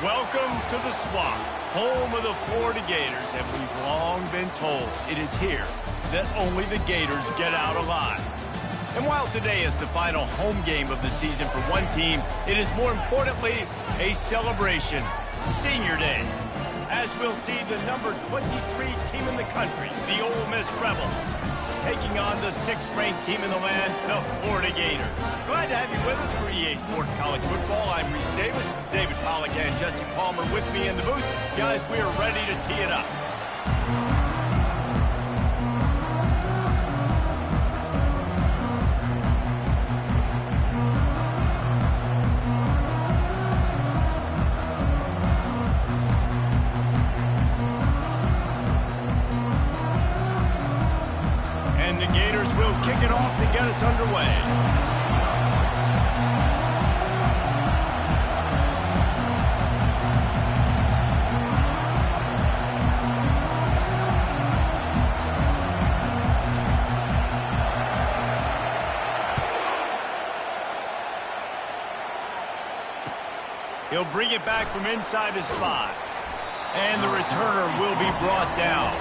Welcome to the Swamp, home of the Florida Gators, and we've long been told it is here that only the Gators get out alive. And while today is the final home game of the season for one team, it is more importantly a celebration, Senior Day, as we'll see the number 23 team in the country, the Ole Miss Rebels, taking on the 6th-ranked team in the land, the Florida Gators. Glad to have you with us for EA Sports College Football. I'm Reese Davis, David Pollack and Jesse Palmer with me in the booth. Guys, we are ready to tee it up. Kick it off to get us underway. He'll bring it back from inside his 5. And the returner will be brought down.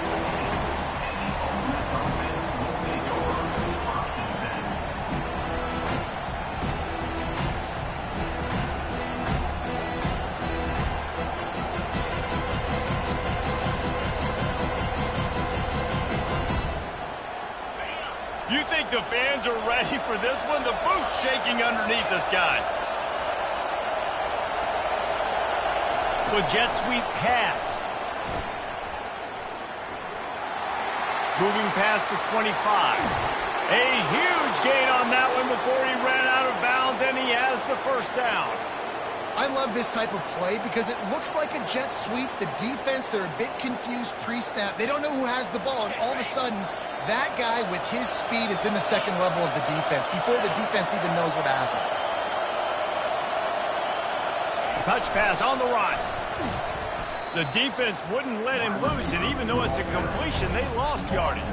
You think the fans are ready for this one? The booth's shaking underneath us, guys. With jet sweep pass. Moving past the 25. A huge gain on that one before he ran out of bounds, and he has the first down. I love this type of play because it looks like a jet sweep. The defense, they're a bit confused pre-snap. They don't know who has the ball, and all of a sudden, that guy with his speed is in the second level of the defense before the defense even knows what happened. Touch pass on the run. The defense wouldn't let him loose, and even though it's a completion, they lost yardage.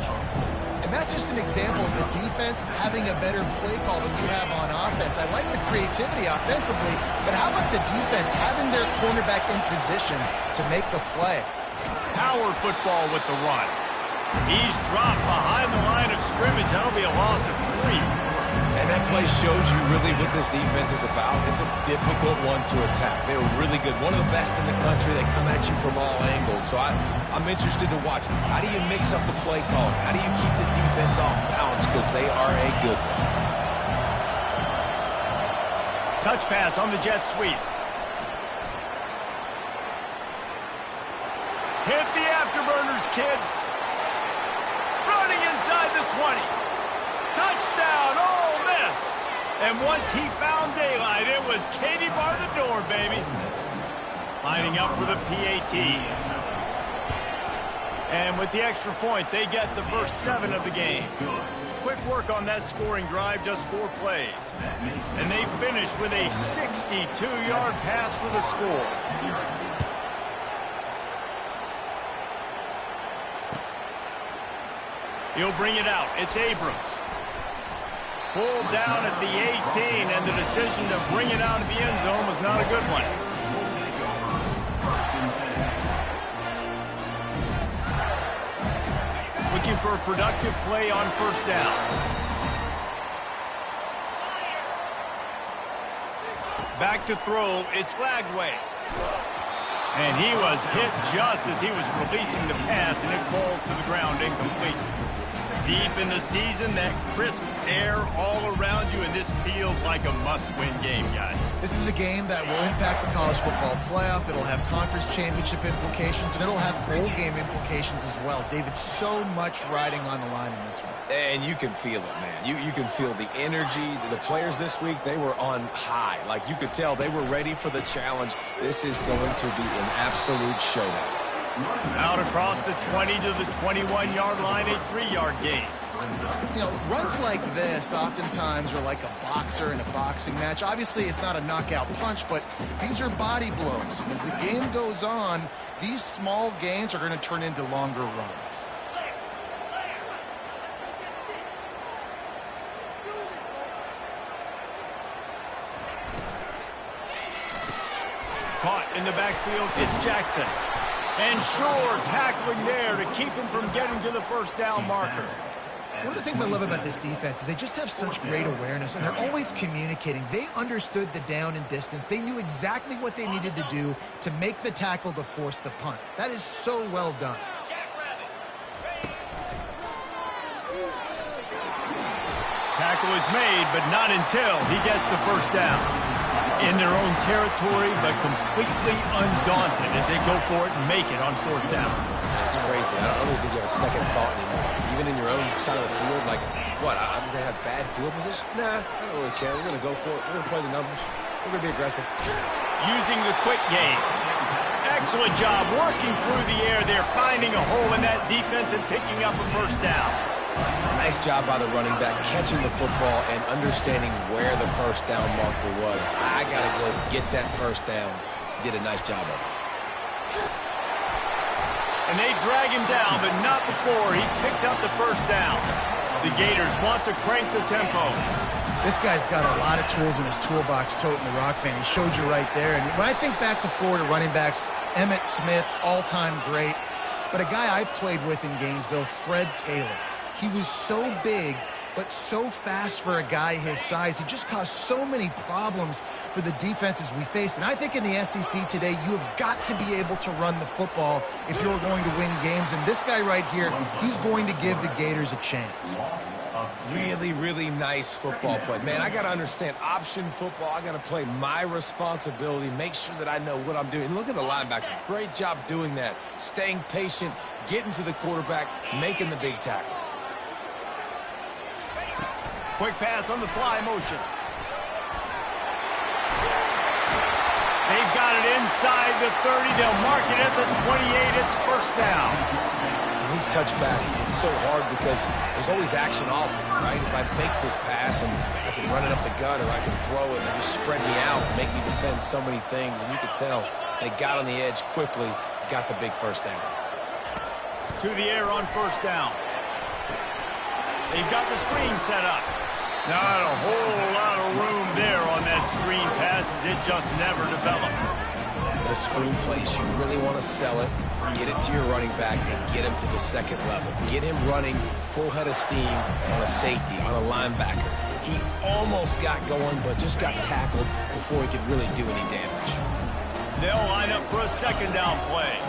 And that's just an example of the defense having a better play call than you have on offense. I like the creativity offensively, but how about the defense having their cornerback in position to make the play? Power football with the run. He's dropped behind the line of scrimmage. That'll be a loss of 3. And that play shows you really what this defense is about. It's a difficult one to attack. They were really good. One of the best in the country. They come at you from all angles. So I'm interested to watch. How do you mix up the play calling? How do you keep the defense off balance? Because they are a good one. Touch pass on the jet sweep. Hit the afterburners, kid. Running inside the 20. Touchdown, Ole Miss. And once he found daylight, it was Katie bar the door, baby. Lining up for the PAT. And with the extra point, they get the first 7 of the game. Quick work on that scoring drive, just 4 plays. And they finish with a 62-yard pass for the score. He'll bring it out. It's Abrams. Pulled down at the 18, and the decision to bring it out of the end zone was not a good one. Looking for a productive play on first down. Back to throw. It's Lagway. And he was hit just as he was releasing the pass, and it falls to the ground incomplete. Deep in the season, that crisp air all around you, and this feels like a must-win game, guys. This is a game that will impact the college football playoff. It'll have conference championship implications, and it'll have bowl game implications as well. David, so much riding on the line in this one. And you can feel it, man. You can feel the energy. The players this week, they were on high. Like, you could tell they were ready for the challenge. This is going to be an absolute showdown. Out across the 20 to the 21-yard line, a 3-yard gain. You know, runs like this oftentimes are like a boxer in a boxing match. Obviously, it's not a knockout punch, but these are body blows. And as the game goes on, these small gains are going to turn into longer runs. Caught in the backfield, it's Jackson. And sure, tackling there to keep him from getting to the first down marker. One of the things I love about this defense is they just have such great awareness, and they're always communicating. They understood the down and distance. They knew exactly what they needed to do to make the tackle to force the punt. That is so well done. Tackle is made, but not until he gets the first down. In their own territory, but completely undaunted as they go for it and make it on fourth down. It's crazy. I don't even think you have a second thought anymore. Even in your own side of the field, like, what, I'm going to have bad field position? Nah, I don't really care. We're going to go for it. We're going to play the numbers. We're going to be aggressive. Using the quick game. Excellent job working through the air there, finding a hole in that defense and picking up a first down. Nice job by the running back, catching the football and understanding where the first down marker was. I got to go get that first down. He did a nice job of it. And they drag him down, but not before he picks up the first down. The Gators want to crank the tempo. This guy's got a lot of tools in his toolbox, toting the rock band. He showed you right there. And when I think back to Florida running backs, Emmitt Smith, all-time great. But a guy I played with in Gainesville, Fred Taylor. He was so big, but so fast for a guy his size. He just caused so many problems for the defenses we faced. And I think in the SEC today, you have got to be able to run the football if you're going to win games. And this guy right here, he's going to give the Gators a chance. Really, really nice football play. Man, I got to understand option football. I got to play my responsibility, make sure that I know what I'm doing. Look at the linebacker. Great job doing that. Staying patient, getting to the quarterback, making the big tackle. Quick pass on the fly motion. They've got it inside the 30. They'll mark it at the 28. It's first down. And these touch passes, it's so hard because there's always action off, right? If I fake this pass and I can run it up the gut or I can throw it and just spread me out and make me defend so many things. And you could tell they got on the edge quickly, got the big first down. To the air on first down. They've got the screen set up. Not a whole lot of room there on that screen pass as it just never developed. The screen plays, you really want to sell it, get it to your running back, and get him to the second level. Get him running full head of steam on a safety, on a linebacker. He almost got going, but just got tackled before he could really do any damage. They'll line up for a second down play.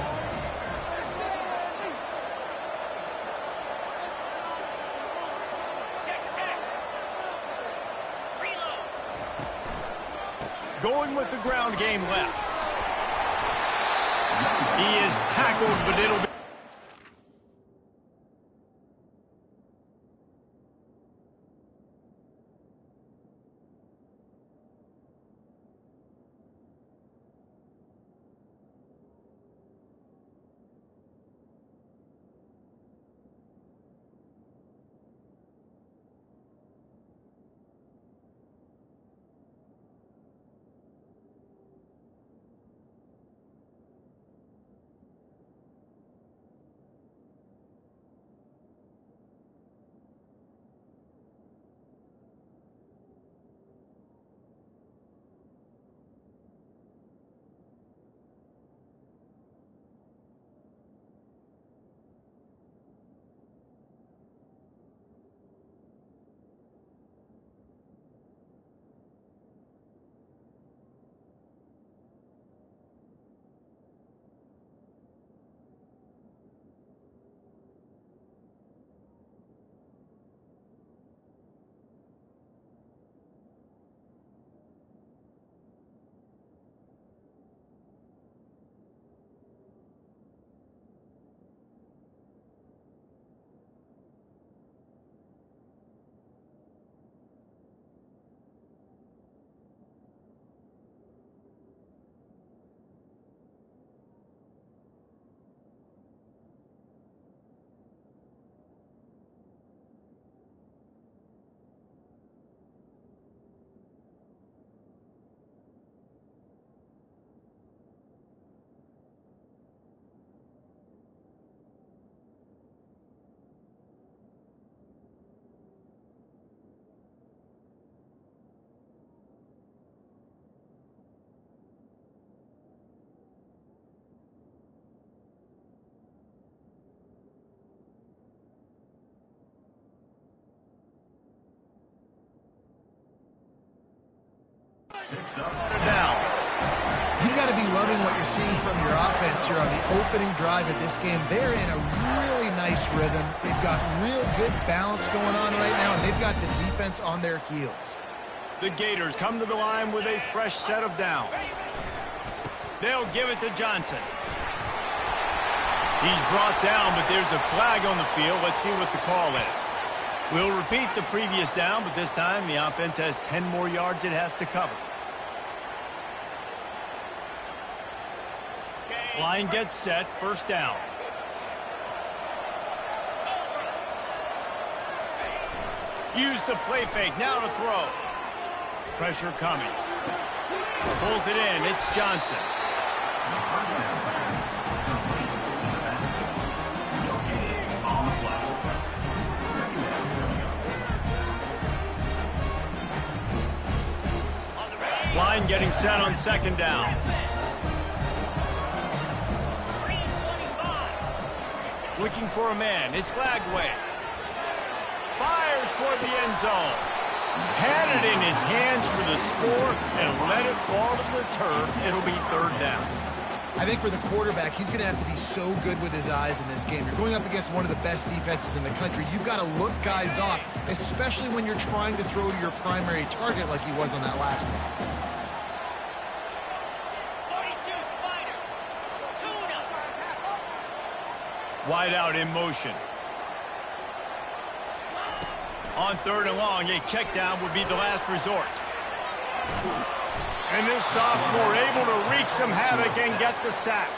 Going with the ground game left. He is tackled, but it'll be... you're seeing from your offense here on the opening drive of this game. They're in a really nice rhythm. They've got real good balance going on right now, and they've got the defense on their heels. The Gators come to the line with a fresh set of downs. They'll give it to Johnson. He's brought down, but there's a flag on the field. Let's see what the call is. We'll repeat the previous down, but this time the offense has 10 more yards it has to cover. Line gets set, first down. Use the play fake, now to throw. Pressure coming. Pulls it in, it's Johnson. Line getting set on second down. Looking for a man. It's Lagway. Fires toward the end zone. Had it in his hands for the score and let it fall to the turf. It'll be third down. I think for the quarterback, he's going to have to be so good with his eyes in this game. You're going up against one of the best defenses in the country. You've got to look guys off, especially when you're trying to throw to your primary target like he was on that last one. Wide out in motion. On third and long, a check down would be the last resort. And this sophomore able to wreak some havoc and get the sack.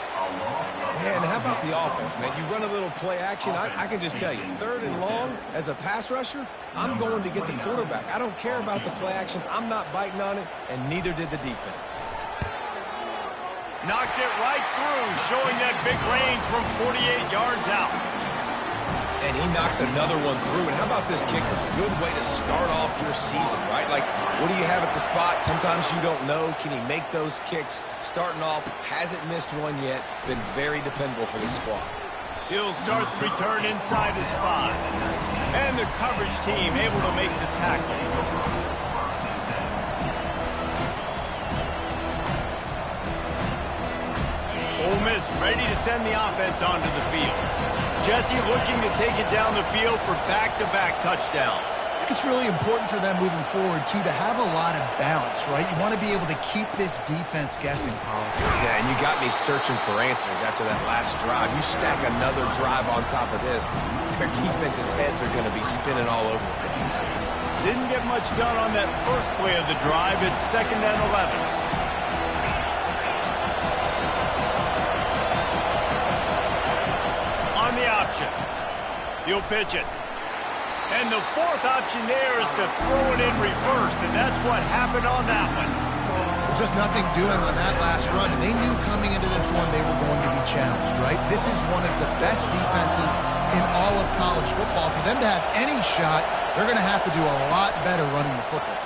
Man, how about the offense, man? You run a little play action. I can just tell you, third and long, as a pass rusher, I'm going to get the quarterback. I don't care about the play action. I'm not biting on it, and neither did the defense. Knocked it right through, showing that big range from 48 yards out. And he knocks another one through. And how about this kicker? Good way to start off your season, right? Like, what do you have at the spot? Sometimes you don't know. Can he make those kicks? Starting off, hasn't missed one yet. Been very dependable for the squad. He'll start the return inside his 5. And the coverage team able to make the tackle. Ole Miss ready to send the offense onto the field. Jesse looking to take it down the field for back-to-back touchdowns. I think it's really important for them moving forward, too, to have a lot of balance, right? You want to be able to keep this defense guessing, Paul. Yeah, and you got me searching for answers after that last drive. You stack another drive on top of this, their defense's heads are going to be spinning all over the place. Didn't get much done on that first play of the drive. It's 2nd and 11. The option. He'll pitch it. And the fourth option there is to throw it in reverse, and that's what happened on that one. Just nothing doing on that last run, and they knew coming into this one they were going to be challenged, right? This is one of the best defenses in all of college football. For them to have any shot, they're going to have to do a lot better running the football.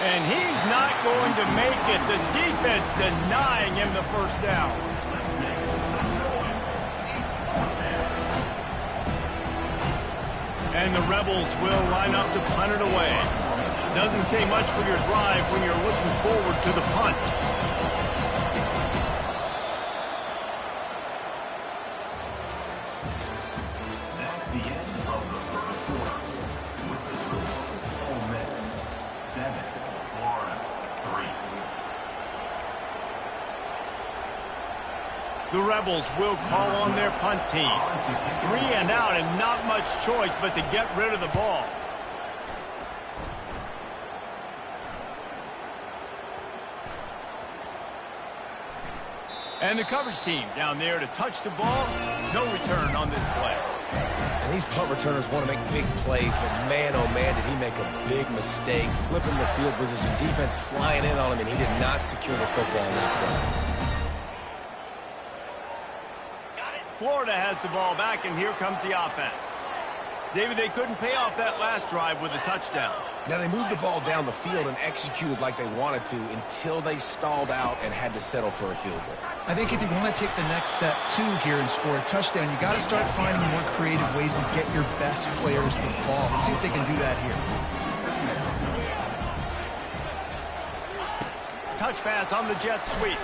And he's not going to make it. The defense denying him the first down. And the Rebels will line up to punt it away. Doesn't say much for your drive when you're looking forward to the punt. That's the end of the first quarter. With the score, Ole Miss 7, Florida 3. The Rebels will call on their punt team. 3 and out and not much choice but to get rid of the ball. And the coverage team down there to touch the ball. No return on this play. And these punt returners want to make big plays, but man, oh man, did he make a big mistake. Flipping the field position, defense flying in on him, and he did not secure the football in that play. Florida has the ball back, and here comes the offense. David, they couldn't pay off that last drive with a touchdown. Now, they moved the ball down the field and executed like they wanted to until they stalled out and had to settle for a field goal. I think if you want to take the next step, too, here and score a touchdown, you got to start finding more creative ways to get your best players the ball. Let's see if they can do that here. bounce pass on the jet sweep.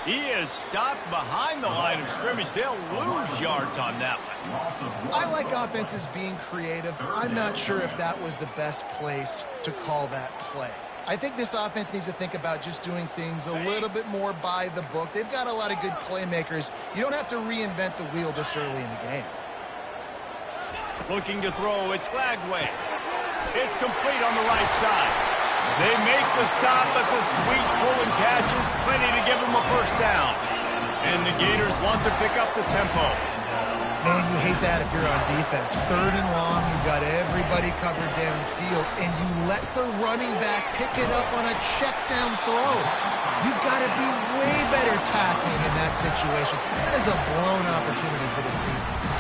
He is stopped behind the line of scrimmage. They'll lose yards on that one. I like offenses being creative. I'm not sure if that was the best place to call that play. I think this offense needs to think about just doing things a little bit more by the book. They've got a lot of good playmakers. You don't have to reinvent the wheel this early in the game. Looking to throw, it's Lagway. It's complete on the right side. They make the stop, but the sweet pull and catch is plenty to give them a first down. And the Gators want to pick up the tempo. Man, you hate that if you're on defense. 3rd and long, you've got everybody covered downfield, and you let the running back pick it up on a check down throw. You've got to be way better tackling in that situation. That is a blown opportunity for this defense.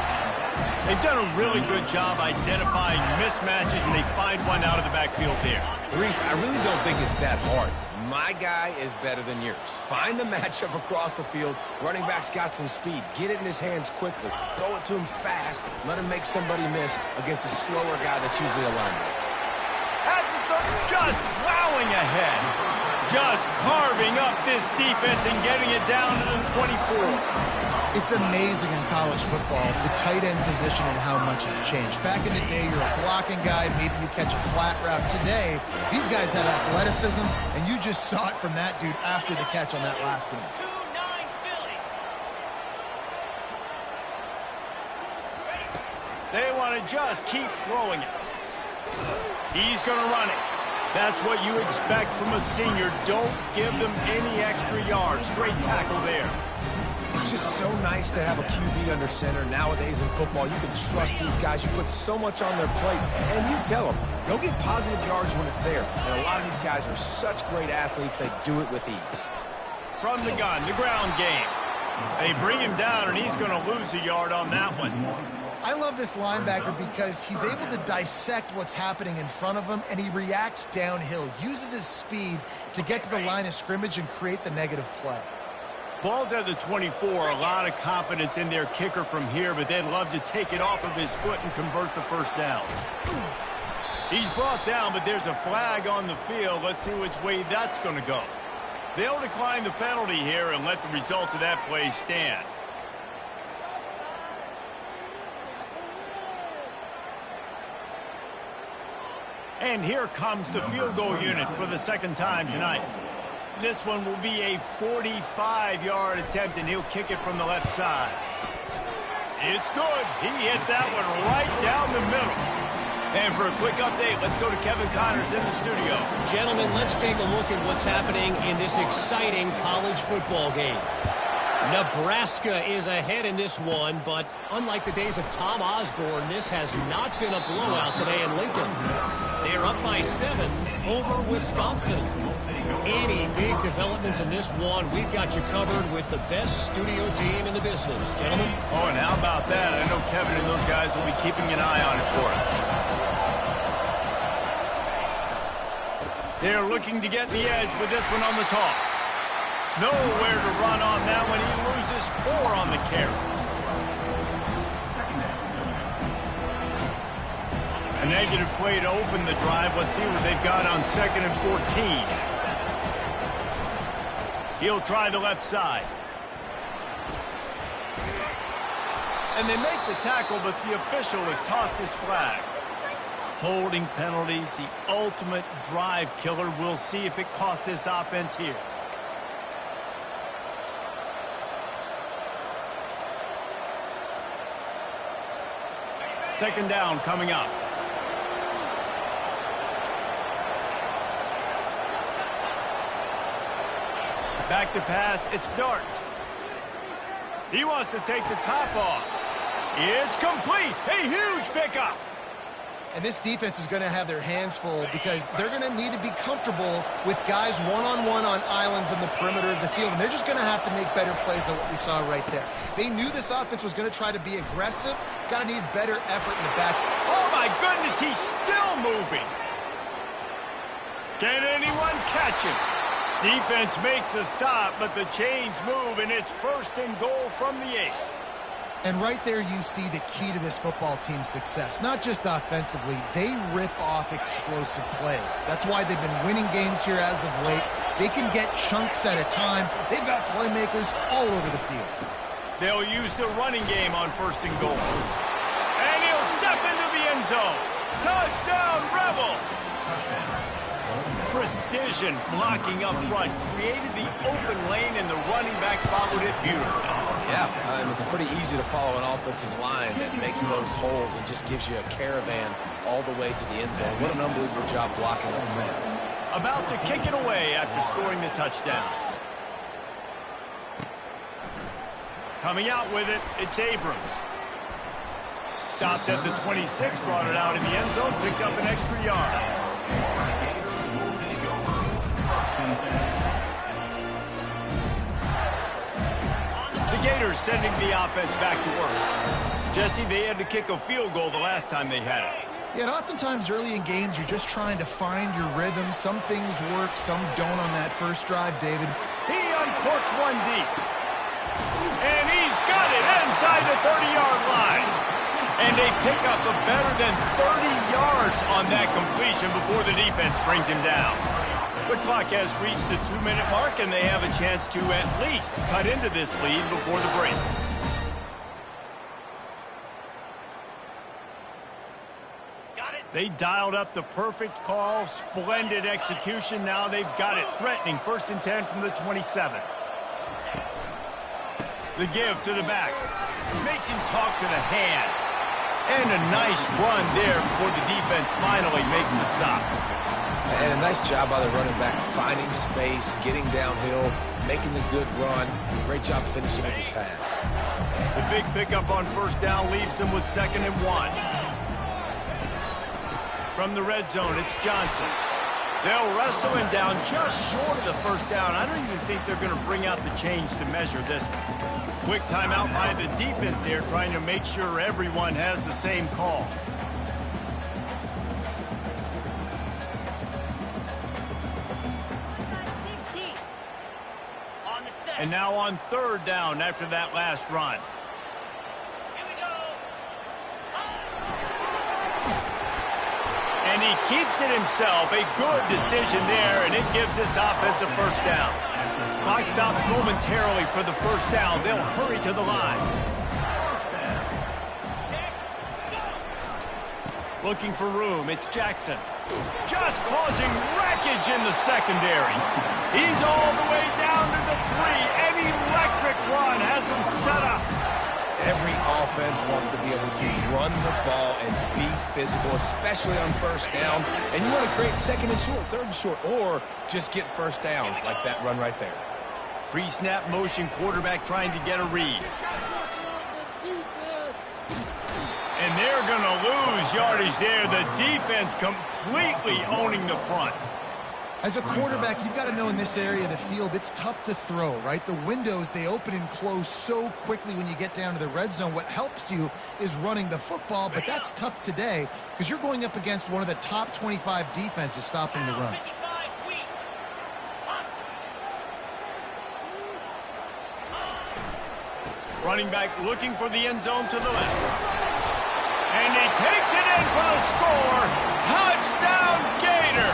They've done a really good job identifying mismatches, and they find one out of the backfield there. Reese, I really don't think it's that hard. My guy is better than yours. Find the matchup across the field. Running back's got some speed. Get it in his hands quickly. Throw it to him fast. Let him make somebody miss against a slower guy that's usually a linebacker. At the just plowing ahead. Just carving up this defense and getting it down to the 24. It's amazing in college football, the tight end position and how much has changed. Back in the day, you're a blocking guy, maybe you catch a flat route. Today, these guys have athleticism, and you just saw it from that dude after the catch on that last one. They want to just keep throwing it. He's going to run it. That's what you expect from a senior. Don't give them any extra yards. Great tackle there. It's just so nice to have a QB under center. Nowadays in football, you can trust these guys. You put so much on their plate, and you tell them, go get positive yards when it's there. And a lot of these guys are such great athletes, they do it with ease. From the gun, the ground game. They bring him down, and he's going to lose a yard on that one. I love this linebacker because he's able to dissect what's happening in front of him, and he reacts downhill, uses his speed to get to the line of scrimmage and create the negative play. Ball's at the 24, a lot of confidence in their kicker from here, but they'd love to take it off of his foot and convert the first down. He's brought down, but there's a flag on the field. Let's see which way that's going to go. They'll decline the penalty here and let the result of that play stand. And here comes the field goal unit for the second time tonight. This one will be a 45-yard attempt, and he'll kick it from the left side. It's good. He hit that one right down the middle. And for a quick update, let's go to Kevin Connors in the studio. Gentlemen, let's take a look at what's happening in this exciting college football game. Nebraska is ahead in this one, but unlike the days of Tom Osborne, this has not been a blowout today in Lincoln. They're up by 7 over Wisconsin. Any big developments in this one, we've got you covered with the best studio team in the business. Gentlemen? Oh, and how about that? I know Kevin and those guys will be keeping an eye on it for us. They're looking to get the edge with this one on the toss. Nowhere to run on that one. He loses 4 on the carry. A negative play to open the drive. Let's see what they've got on 2nd and 14. He'll try the left side. And they make the tackle, but the official has tossed his flag. Holding penalties, the ultimate drive killer. We'll see if it costs this offense here. Second down coming up. Back to pass, it's Dart. He wants to take the top off. It's complete, a huge pickup. And this defense is going to have their hands full because they're going to need to be comfortable with guys one-on-one on islands in the perimeter of the field. And they're just going to have to make better plays than what we saw right there. They knew this offense was going to try to be aggressive. Got to need better effort in the back. Oh, my goodness, he's still moving. Can anyone catch him? Defense makes a stop, but the chains move, and it's 1st and goal from the 8. And right there you see the key to this football team's success. Not just offensively, they rip off explosive plays. That's why they've been winning games here as of late. They can get chunks at a time. They've got playmakers all over the field. They'll use the running game on 1st and goal. And he'll step into the end zone. Touchdown, Rebels! Precision blocking up front created the open lane, and the running back followed it beautifully. Yeah, and it's pretty easy to follow an offensive line that makes those holes and just gives you a caravan all the way to the end zone. What an unbelievable job blocking up front. About to kick it away after scoring the touchdown. Coming out with it, it's Abrams. Stopped at the 26, brought it out in the end zone, picked up an extra yard. The Gators sending the offense back to work. Jesse, they had to kick a field goal the last time they had it. Yeah, and oftentimes early in games, you're just trying to find your rhythm. Some things work, some don't on that first drive, David. He uncorks one deep. And he's got it inside the 30-yard line. And they pick up a better than 30 yards on that completion before the defense brings him down. The clock has reached the 2-minute mark, and they have a chance to at least cut into this lead before the break. They dialed up the perfect call, splendid execution. Now they've got it, threatening 1st and 10 from the 27. The give to the back. Makes him talk to the hand. And a nice run there before the defense finally makes the stop. And a nice job by the running back, finding space, getting downhill, making the good run. Great job finishing with his pads. The big pickup on 1st down leaves them with 2nd and 1. From the red zone, it's Johnson. They'll wrestle him down just short of the 1st down. I don't even think they're going to bring out the chains to measure this one. Quick timeout by the defense there, trying to make sure everyone has the same call. And now on 3rd down after that last run. And he keeps it himself. A good decision there, and it gives this offense a 1st down. Clock stops momentarily for the 1st down. They'll hurry to the line. Looking for room, it's Jackson. Just causing wreckage in the secondary. He's all the way down to the 3. An electric run has him set up. Every offense wants to be able to run the ball and be physical, especially on 1st down. And you want to create 2nd and short, 3rd and short, or just get 1st downs like that run right there. Pre-snap motion, quarterback trying to get a read. And they're going to lose yardage there. The defense completely owning the front. As a quarterback, you've got to know in this area of the field, it's tough to throw, right? The windows, they open and close so quickly when you get down to the red zone. What helps you is running the football, but that's tough today because you're going up against one of the top 25 defenses stopping the run. Running back looking for the end zone to the left. And he takes it in for the score. Touchdown, Gator!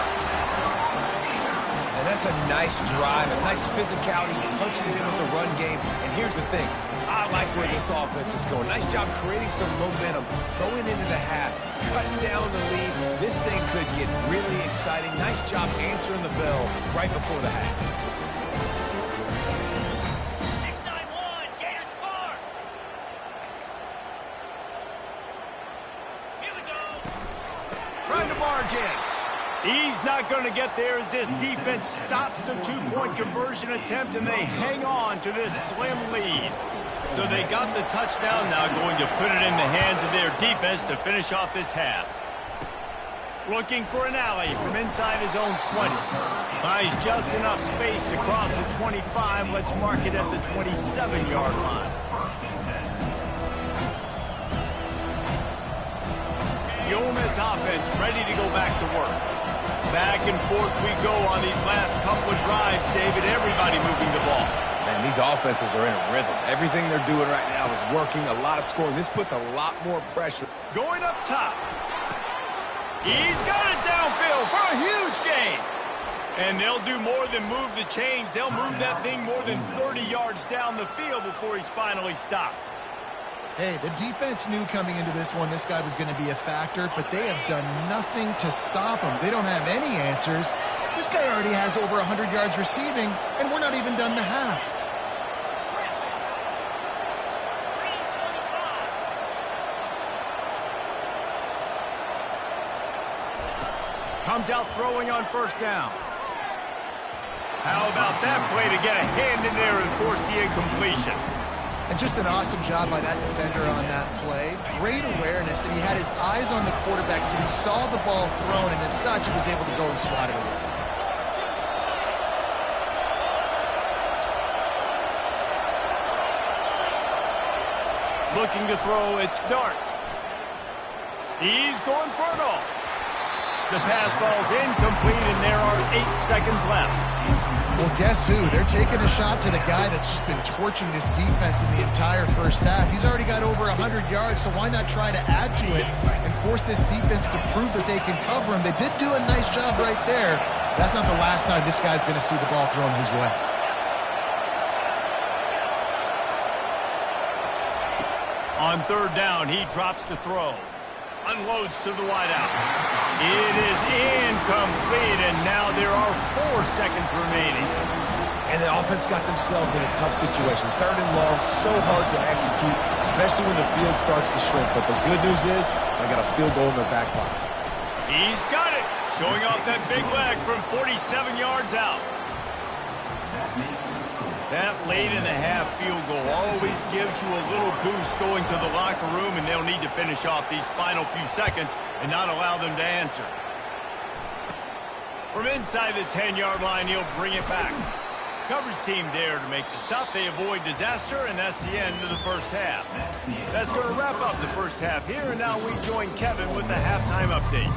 And that's a nice drive, a nice physicality, punching it in with the run game. And here's the thing. I like where this offense is going. Nice job creating some momentum, going into the half, cutting down the lead. This thing could get really exciting. Nice job answering the bell right before the half. 6-9-1, Gators score! Here we go! Trying to barge in. He's not going to get there as this defense stops the 2-point conversion attempt, and they hang on to this slim lead. So they got the touchdown, now going to put it in the hands of their defense to finish off this half. Looking for an alley from inside his own 20. Buys just enough space to cross the 25. Let's mark it at the 27-yard line. The Ole Miss offense ready to go back to work. Back and forth we go on these last couple of drives, David. Everybody moving the ball. Man, these offenses are in a rhythm. Everything they're doing right now is working, a lot of scoring. This puts a lot more pressure. Going up top. He's got it downfield for a huge gain. And they'll do more than move the chains. They'll move that thing more than 30 yards down the field before he's finally stopped. Hey, the defense knew coming into this one this guy was going to be a factor, but they have done nothing to stop him. They don't have any answers. This guy already has over 100 yards receiving, and we're not even done the half. Comes out throwing on first down. How about that play to get a hand in there and force the incompletion? And just an awesome job by that defender on that play. Great awareness, and he had his eyes on the quarterback, so he saw the ball thrown, and as such, he was able to go and swat it away. Looking to throw, it's Dart. He's going for it all. The pass falls incomplete, and there are 8 seconds left. Well, guess who? They're taking a shot to the guy that's just been torching this defense in the entire first half. He's already got over 100 yards, so why not try to add to it and force this defense to prove that they can cover him? They did do a nice job right there. That's not the last time this guy's going to see the ball thrown his way. On third down, he drops to throw. Unloads to the wideout. It is incomplete, and now there are 4 seconds remaining. And the offense got themselves in a tough situation. Third and long, so hard to execute, especially when the field starts to shrink. But the good news is they got a field goal in their back pocket. He's got it, showing off that big leg from 47 yards out. That late in the half field goal always gives you a little boost going to the locker room, and they'll need to finish off these final few seconds and not allow them to answer. From inside the 10-yard line, he'll bring it back. Coverage team there to make the stop. They avoid disaster, and that's the end of the first half. That's going to wrap up the first half here, and now we join Kevin with the halftime update.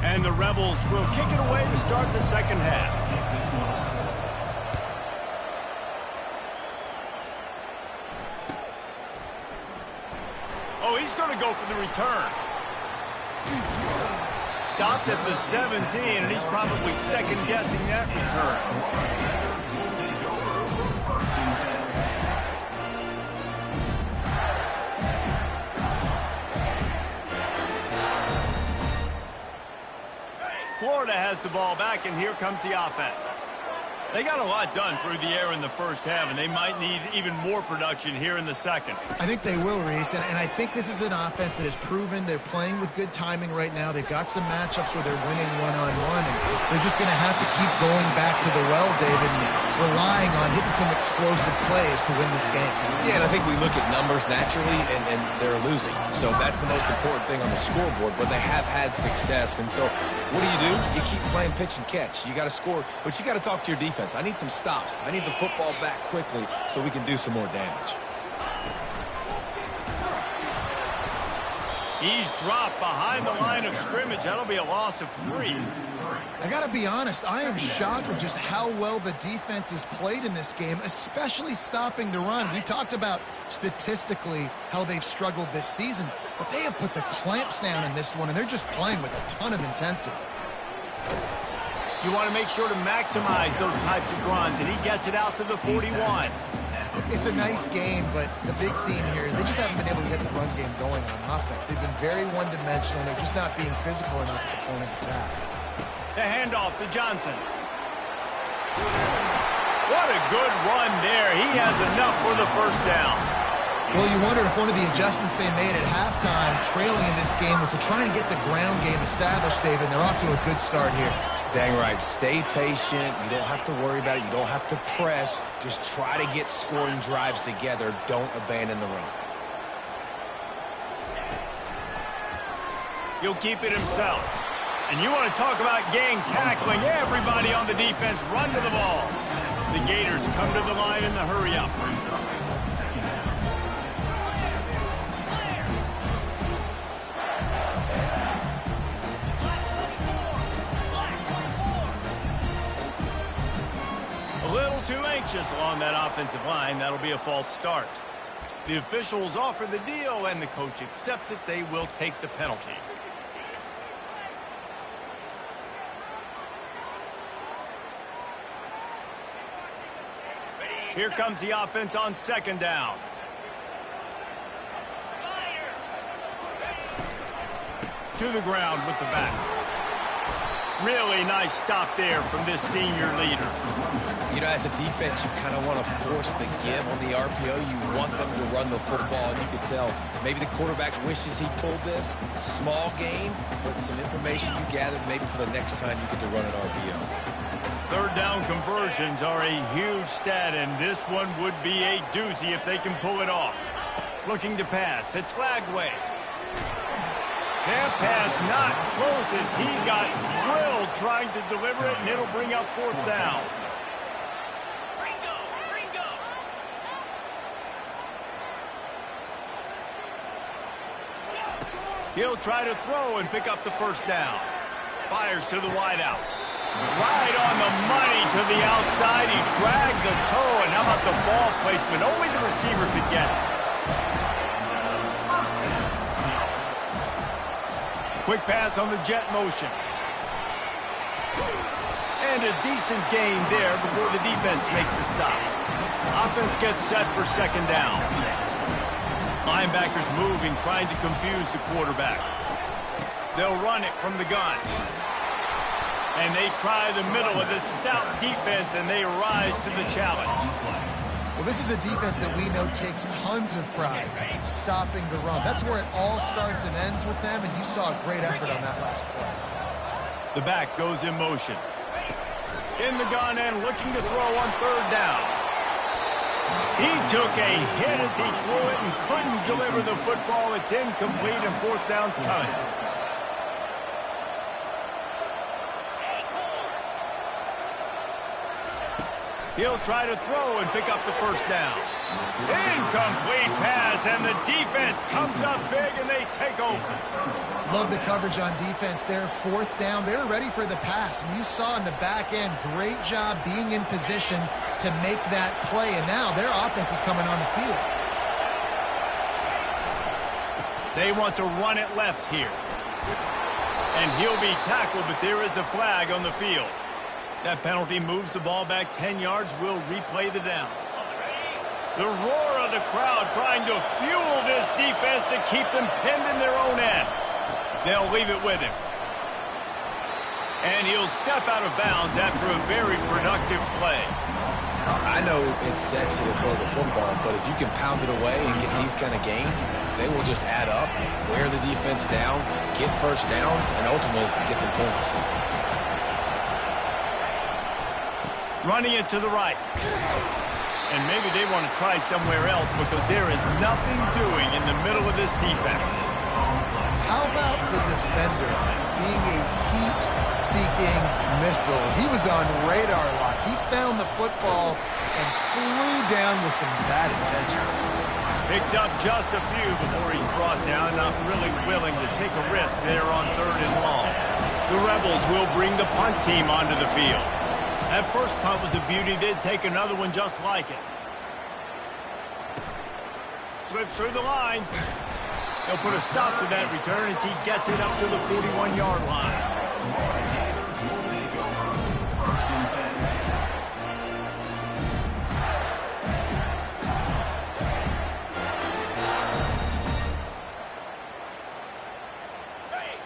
And the Rebels will kick it away to start the second half. Oh, he's going to go for the return. Stopped at the 17, and he's probably second-guessing that return. Florida has the ball back, and here comes the offense. They got a lot done through the air in the first half, and they might need even more production here in the second. I think they will, Reese, and I think this is an offense that has proven they're playing with good timing right now. They've got some matchups where they're winning one-on-one, and they're just going to have to keep going back to the well, David, and relying on hitting some explosive plays to win this game. Yeah, and I think we look at numbers naturally, and they're losing. So that's the most important thing on the scoreboard, but they have had success. And so what do? You keep playing pitch and catch. You got to score, but you got to talk to your defense. I need some stops. I need the football back quickly so we can do some more damage. He's dropped behind the line of scrimmage. That'll be a loss of 3. I got to be honest, I am shocked at just how well the defense has played in this game, especially stopping the run. We talked about statistically how they've struggled this season, but they have put the clamps down in this one, and they're just playing with a ton of intensity. You want to make sure to maximize those types of runs, and he gets it out to the 41. It's a nice game, but the big theme here is they just haven't been able to get the run game going on offense. They've been very one-dimensional, and they're just not being physical enough at the point of attack. The handoff to Johnson. What a good run there. He has enough for the first down. Well, you wonder if one of the adjustments they made at halftime, trailing in this game, was to try and get the ground game established, David, and they're off to a good start here. Dang right. Stay patient. You don't have to worry about it. You don't have to press. Just try to get scoring drives together. Don't abandon the run. He'll keep it himself. And you want to talk about gang tackling. Everybody on the defense run to the ball. The Gators come to the line in the hurry-up. too anxious along that offensive line. That'll be a false start. The officials offer the deal, and the coach accepts it. They will take the penalty. Here comes the offense on second down. To the ground with the back. Really nice stop there from this senior leader. You know, as a defense, you kind of want to force the give on the RPO. You want them to run the football, and you can tell maybe the quarterback wishes he pulled this. Small gain, but some information you gathered maybe for the next time you get to run an RPO. Third down conversions are a huge stat, and this one would be a doozy if they can pull it off. Looking to pass. It's Lagway. That pass not close as he got drilled trying to deliver it, and it'll bring up fourth down. He'll try to throw and pick up the first down. Fires to the wideout. Right on the money to the outside. He dragged the toe, and how about the ball placement? Only the receiver could get it. Quick pass on the jet motion. And a decent gain there before the defense makes the stop. Offense gets set for second down. Linebackers moving, trying to confuse the quarterback. They'll run it from the gun. And they try the middle of this stout defense, and they rise to the challenge. Well, this is a defense that we know takes tons of pride stopping the run. That's where it all starts and ends with them, and you saw a great effort on that last play. The back goes in motion. In the gun and looking to throw on third down. He took a hit as he threw it and couldn't deliver the football. It's incomplete, and fourth down's coming. He'll try to throw and pick up the first down. Incomplete pass, and the defense comes up big, and they take over. Love the coverage on defense there. Fourth down, they're ready for the pass. And you saw in the back end, great job being in position to make that play. And now their offense is coming on the field. They want to run it left here. And he'll be tackled, but there is a flag on the field. That penalty moves the ball back 10 yards. We'll replay the down. The roar of the crowd trying to fuel this defense to keep them pinned in their own end. They'll leave it with him. And he'll step out of bounds after a very productive play. I know it's sexy to throw the football, but if you can pound it away and get these kind of gains, they will just add up, wear the defense down, get first downs, and ultimately get some points. Running it to the right. And maybe they want to try somewhere else because there is nothing doing in the middle of this defense. How about the defender being a heat-seeking missile? He was on radar lock. He found the football and flew down with some bad intentions. Picks up just a few before he's brought down, not really willing to take a risk there on third and long. The Rebels will bring the punt team onto the field. That first punt was a beauty. They'd take another one just like it. Slips through the line. They'll put a stop to that return as he gets it up to the 41-yard line.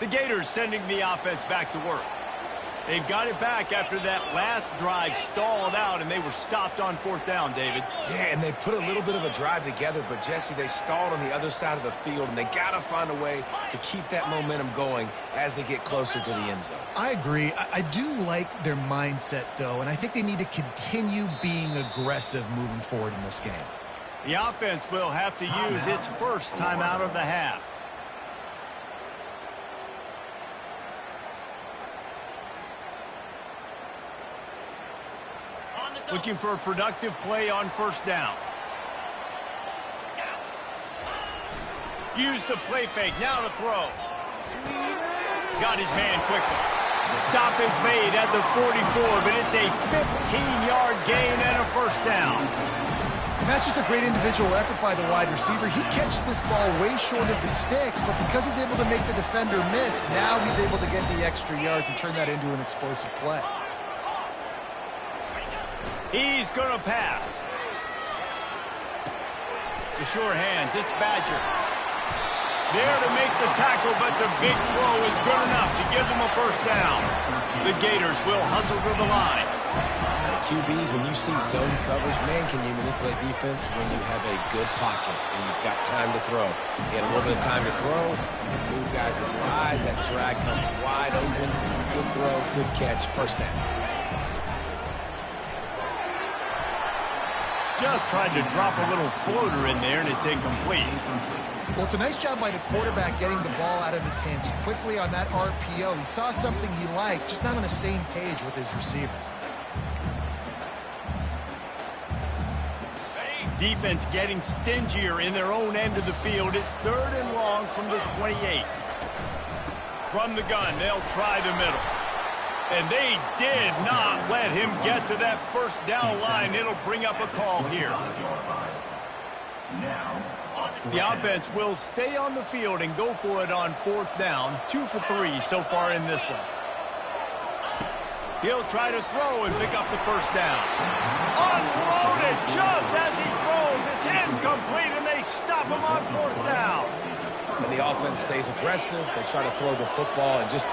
The Gators sending the offense back to work. They've got it back after that last drive stalled out, and they were stopped on fourth down, David. Yeah, and they put a little bit of a drive together, but, Jesse, they stalled on the other side of the field, and they got to find a way to keep that momentum going as they get closer to the end zone. I agree. I do like their mindset, though, and I think they need to continue being aggressive moving forward in this game. The offense will have to use its first timeout of the half. Looking for a productive play on first down. Use the play fake. Now to throw. Got his man quickly. Stop is made at the 44, but it's a 15-yard gain and a first down. And that's just a great individual effort by the wide receiver. He catches this ball way short of the sticks, but because he's able to make the defender miss, now he's able to get the extra yards and turn that into an explosive play. He's going to pass. The sure hands, it's Badger. There to make the tackle, but the big throw is good enough to give them a first down. The Gators will hustle to the line. QBs, when you see zone coverage, man, can you manipulate defense when you have a good pocket and you've got time to throw. You get a little bit of time to throw, you can move guys with your eyes, that drag comes wide open, good throw, good catch, first down. Just tried to drop a little floater in there, and it's incomplete. Well, it's a nice job by the quarterback getting the ball out of his hands quickly on that RPO. He saw something he liked, just not on the same page with his receiver. Defense getting stingier in their own end of the field. It's 3rd and long from the 28. From the gun, they'll try the middle. And they did not let him get to that first down line. It'll bring up a call here. The offense will stay on the field and go for it on 4th down. 2 for 3 so far in this one. He'll try to throw and pick up the first down. Unloaded just as he throws. It's incomplete, and they stop him on 4th down. And the offense stays aggressive. They try to throw the football and just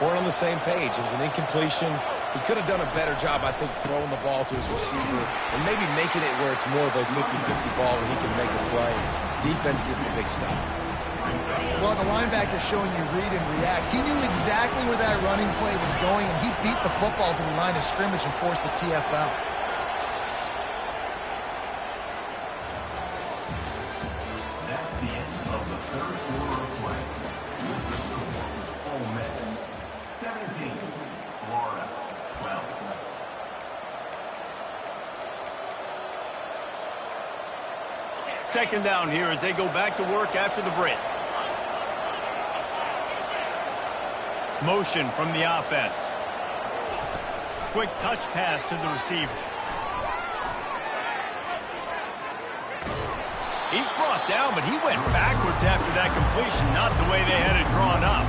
weren't on the same page. It was an incompletion. He could have done a better job, I think, throwing the ball to his receiver and maybe making it where it's more of a 50-50 ball where he can make a play. Defense gets the big stop. Well, the linebacker showing you read and react. He knew exactly where that running play was going, and he beat the football to the line of scrimmage and forced the TFL. That's the end of the 3rd quarter of play. With the score, Ole Miss 17, Florida 12. Second down here as they go back to work after the break. Motion from the offense. Quick touch pass to the receiver. He's brought down, but he went backwards after that completion, not the way they had it drawn up.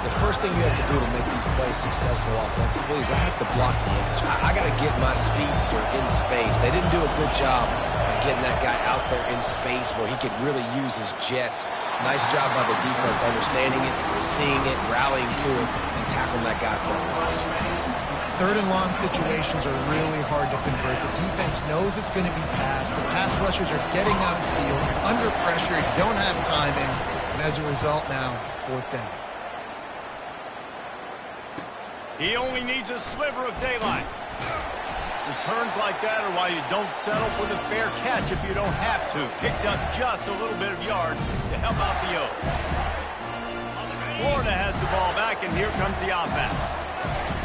The first thing you have to do to make these plays successful offensively is I have to block the edge. I got to get my speedster in space. They didn't do a good job of getting that guy out there in space where he could really use his jets. Nice job by the defense understanding it, seeing it, rallying to it, and tackling that guy for a loss. 3rd and long situations are really hard to convert. The defense knows it's going to be passed. The pass rushers are getting upfield. You're under pressure. You don't have timing. And as a result now, 4th down. He only needs a sliver of daylight. Returns like that are why you don't settle for the fair catch if you don't have to. Picks up just a little bit of yards to help out the Oaks. Florida has the ball back, and here comes the offense.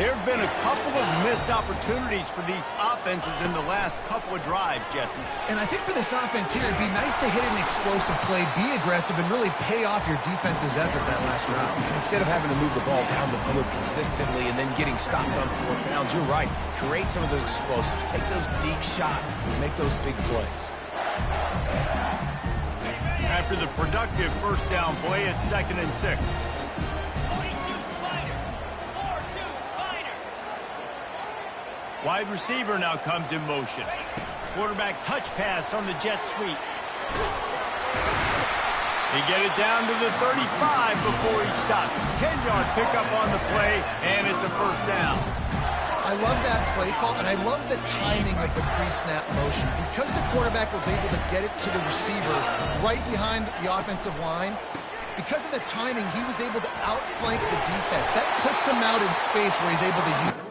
There have been a couple of missed opportunities for these offenses in the last couple of drives, Jesse. And I think for this offense here, it'd be nice to hit an explosive play, be aggressive, and really pay off your defense's effort that last round. And instead of having to move the ball down the field consistently and then getting stopped on 4th downs, you're right. Create some of those explosives. Take those deep shots. Make those big plays. After the productive first down play, it's 2nd and 6. Wide receiver now comes in motion. Quarterback touch pass on the jet sweep. They get it down to the 35 before he stops. 10-yard pickup on the play, and it's a first down. I love that play call, and I love the timing of the pre-snap motion. Because the quarterback was able to get it to the receiver right behind the offensive line, because of the timing, he was able to outflank the defense. That puts him out in space where he's able to use.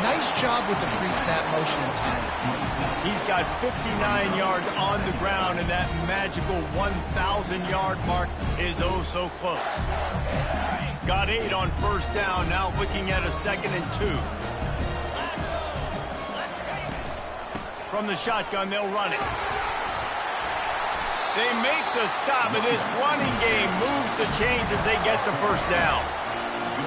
Nice job with the pre-snap motion and timing. He's got 59 yards on the ground, and that magical 1,000-yard mark is oh so close. Got 8 on first down, now looking at a 2nd and 2. From the shotgun, they'll run it. They make the stop, and this running game moves the chains as they get the first down.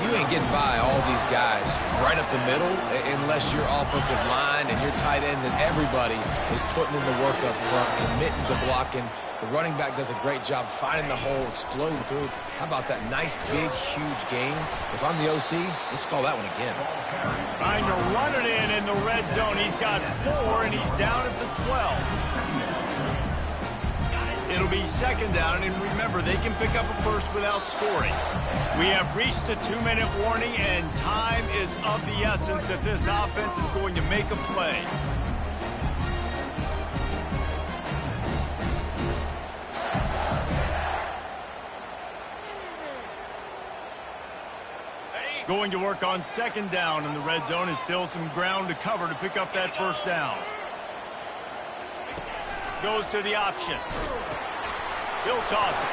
You ain't getting by all these guys right up the middle unless your offensive line and your tight ends and everybody is putting in the work up front, committing to blocking. The running back does a great job finding the hole, exploding through. How about that nice, big, huge game? If I'm the OC, let's call that one again. Trying to run it in the red zone. He's got 4, and he's down at the 12. It'll be 2nd down, and remember, they can pick up a first without scoring. We have reached the 2-minute warning, and time is of the essence if this offense is going to make a play. Going to work on 2nd down in the red zone, and still some ground to cover to pick up that first down. Goes to the option. He'll toss it.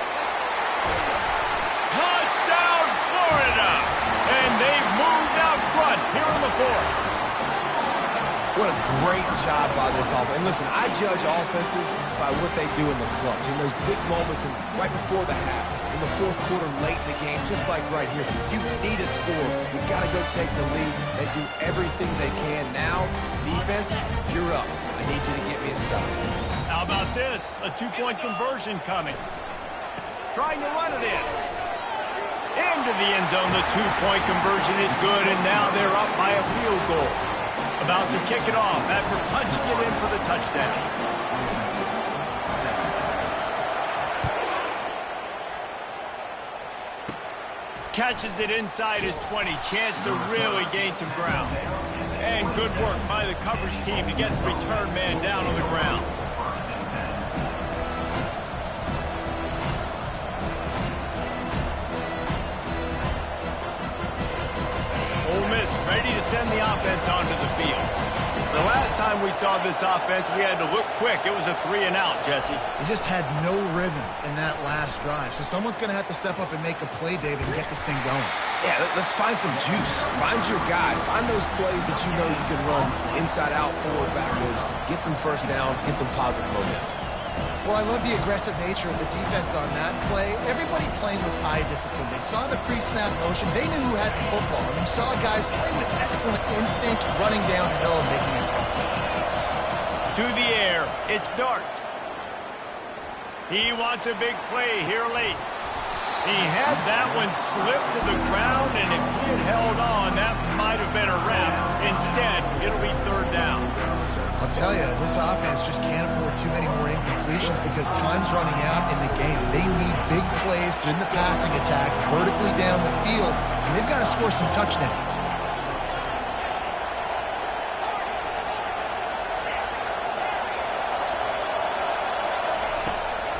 Touchdown, Florida! And they've moved out front here in the 4th. What a great job by this offense. And listen, I judge offenses by what they do in the clutch, in those big moments and right before the half, in the 4th quarter, late in the game, just like right here. You need a score. You got to go take the lead. They do everything they can. Now, defense, you're up. I need you to get me a stop. How about this? A 2-point conversion coming. Trying to run it in. Into the end zone. The 2-point conversion is good, and now they're up by a field goal. About to kick it off after punching it in for the touchdown. Catches it inside his 20. Chance to really gain some ground. And good work by the coverage team to get the return man down on the ground. Ole Miss ready to send the offense onto the field. The last time we saw this offense, we had to look quick. It was a 3-and-out, Jesse. He just had no rhythm in that last drive. So someone's going to have to step up and make a play, David, and get this thing going. Yeah, let's find some juice. Find your guy. Find those plays that you know you can run inside out, forward, backwards. Get some first downs. Get some positive momentum. Well, I love the aggressive nature of the defense on that play. Everybody playing with eye discipline. They saw the pre-snap motion. They knew who had the football. And you saw guys playing with excellent instinct, running downhill and making a tackle. To the air. It's Dart. He wants a big play here late. He had that one slip to the ground, and if he had held on, that might have been a wrap. Instead, it'll be 3rd down. I'll tell you, this offense just can't afford too many more incompletions because time's running out in the game. They need big plays in the passing attack, vertically down the field, and they've got to score some touchdowns.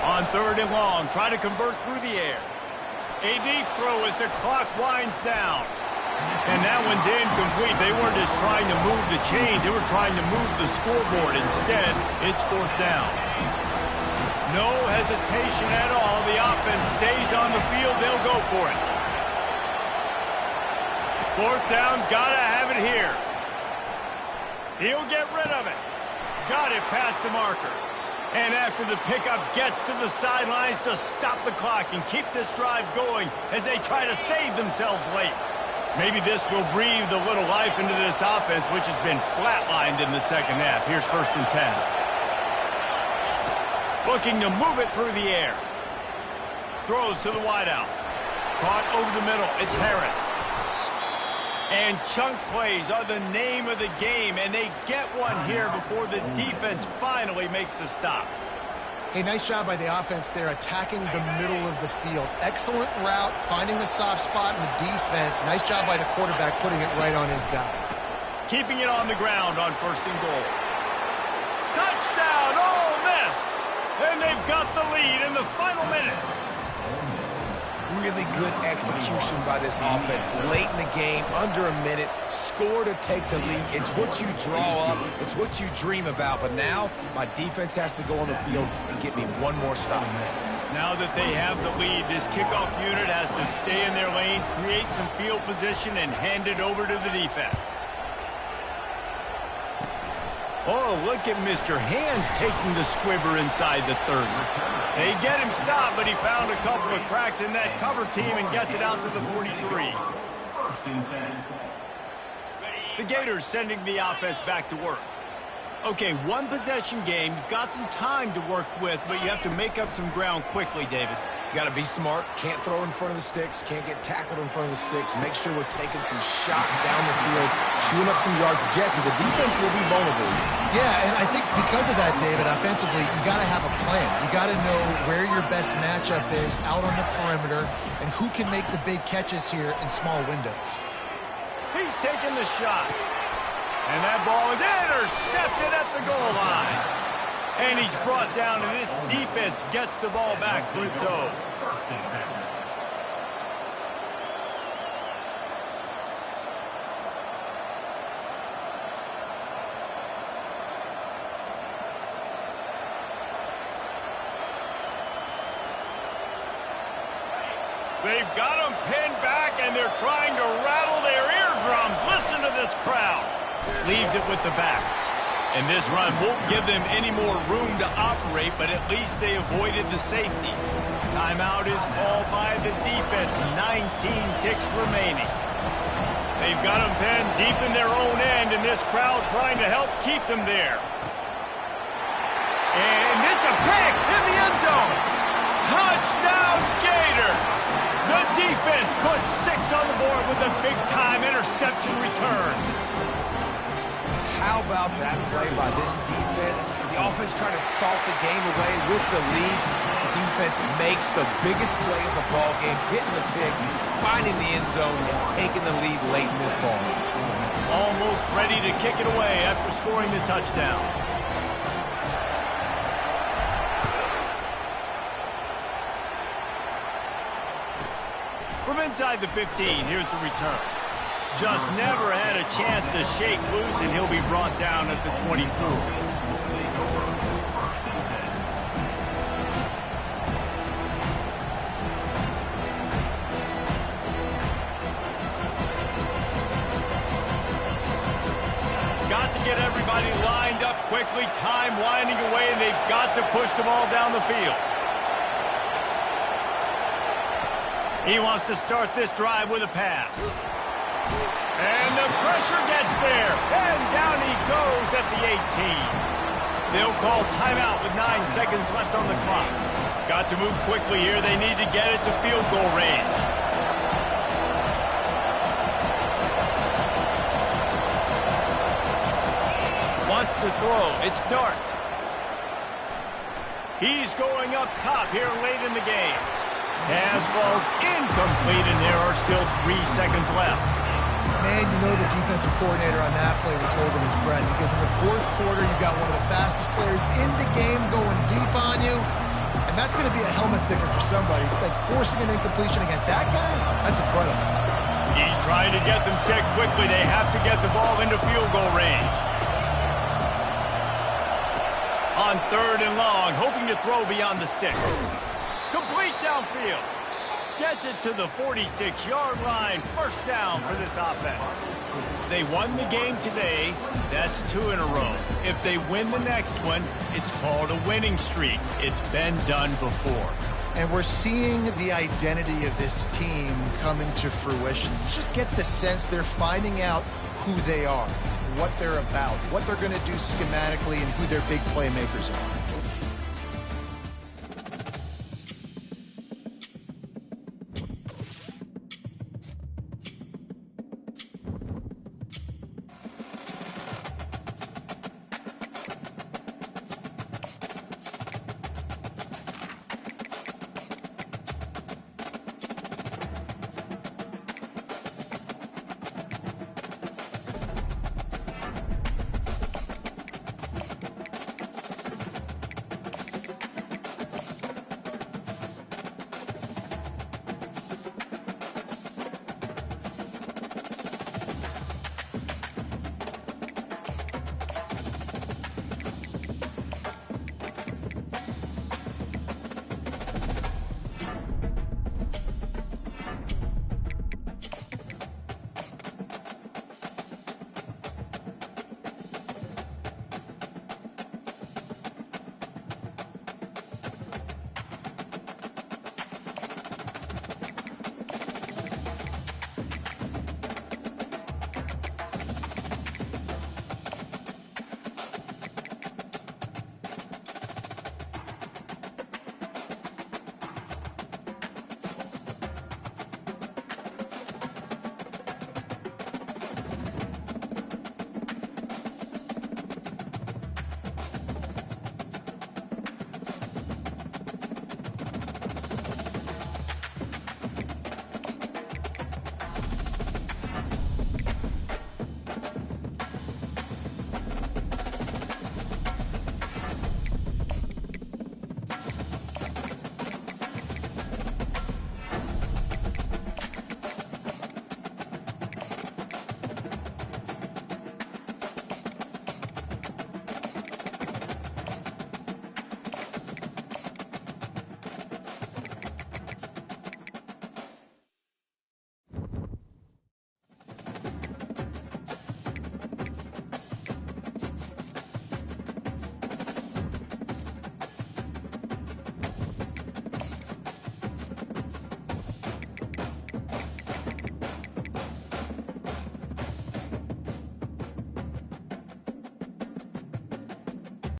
On 3rd and long, try to convert through the air. A deep throw as the clock winds down. And that one's incomplete. They weren't just trying to move the chains. They were trying to move the scoreboard. Instead, it's 4th down. No hesitation at all. The offense stays on the field. They'll go for it. 4th down, gotta have it here. He'll get rid of it. Got it past the marker. And after the pickup, gets to the sidelines to stop the clock and keep this drive going as they try to save themselves late. Maybe this will breathe a little life into this offense, which has been flatlined in the 2nd half. Here's 1st and 10. Looking to move it through the air. Throws to the wideout. Caught over the middle. It's Harris. And chunk plays are the name of the game, and they get one here before the defense finally makes the stop. Hey, nice job by the offense there, attacking the middle of the field. Excellent route, finding the soft spot in the defense. Nice job by the quarterback putting it right on his guy. Keeping it on the ground on 1st and goal. Touchdown, Ole Miss! And they've got the lead in the final minute. Really good execution by this offense late in the game, under a minute, score to take the lead. It's what you draw up, it's what you dream about. But now, my defense has to go on the field and get me one more stop. Now that they have the lead, this kickoff unit has to stay in their lane, create some field position, and hand it over to the defense. Oh, look at Mr. Hands taking the squibber inside the 30. They get him stopped, but he found a couple of cracks in that cover team and gets it out to the 43. The Gators sending the offense back to work. Okay, one possession game. You've got some time to work with, but you have to make up some ground quickly, David. You got to be smart. Can't throw in front of the sticks. Can't get tackled in front of the sticks. Make sure we're taking some shots down the field, chewing up some yards. Jesse, the defense will be vulnerable here. Yeah, and I think because of that, David, offensively, you got to have a plan. You got to know where your best matchup is out on the perimeter and who can make the big catches here in small windows. He's taking the shot. And that ball is intercepted at the goal line. And he's brought down, and this defense gets the ball back for its own. They've got them pinned back, and they're trying to rattle their eardrums. Listen to this crowd. Leaves it with the back. And this run won't give them any more room to operate, but at least they avoided the safety. Timeout is called by the defense. 19 ticks remaining. They've got them pinned deep in their own end, and this crowd trying to help keep them there. And it's a pick in the end zone. Touchdown, Gator! The defense puts 6 on the board with a big-time interception return. How about that play by this defense? The offense trying to salt the game away with the lead. The defense makes the biggest play of the ball game, getting the pick, finding the end zone, and taking the lead late in this ball game. Almost ready to kick it away after scoring the touchdown. From inside the 15, here's the return. Just never had a chance to shake loose, and he'll be brought down at the 24. Got to get everybody lined up quickly, time winding away, and they've got to push the ball down the field. He wants to start this drive with a pass. And the pressure gets there, and down he goes at the 18. They'll call timeout with 9 seconds left on the clock. Got to move quickly here. They need to get it to field goal range. Wants to throw. It's Dart. He's going up top here late in the game. Pass falls incomplete, and there are still 3 seconds left. Man, you know the defensive coordinator on that play was holding his breath because in the fourth quarter, you got one of the fastest players in the game going deep on you, and that's going to be a helmet sticker for somebody. Like forcing an incompletion against that guy, that's incredible. He's trying to get them set quickly. They have to get the ball into field goal range. On 3rd and long, hoping to throw beyond the sticks. Complete downfield. Gets it to the 46-yard line. First down for this offense. They won the game today. That's 2 in a row. If they win the next one, it's called a winning streak. It's been done before. And we're seeing the identity of this team come into fruition. You just get the sense they're finding out who they are, what they're about, what they're going to do schematically, and who their big playmakers are.